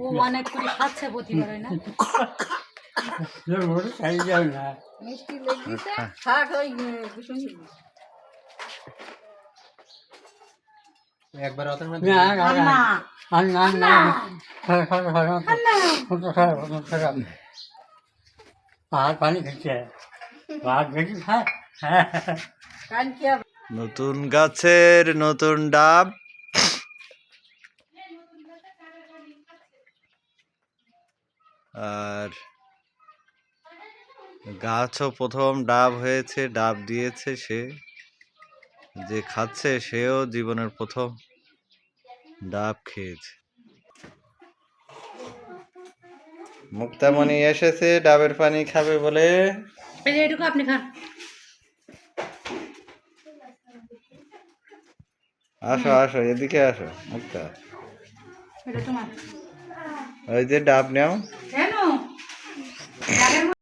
ও অনেক করে খাচ্ছে প্রতিবার হয় না মিষ্টি লেগেছে থাক ওই কুসুম একবার অতর মধ্যে পানি খেয়েছে নতুন গাছের নতুন ডাব। আর গাছও প্রথম ডাব হয়েছে, ডাব দিয়েছে সে, যে খাচ্ছে সেও জীবনের প্রথম ডাব খেয়েছে। মুক্তামণি এসেছে ডাবের পানি খাবে বলে। এইটুকু আপনি খান। আসো আসো, এদিকে আসো মুক্তা, এটা তোমার। ওই যে ডাব নাও।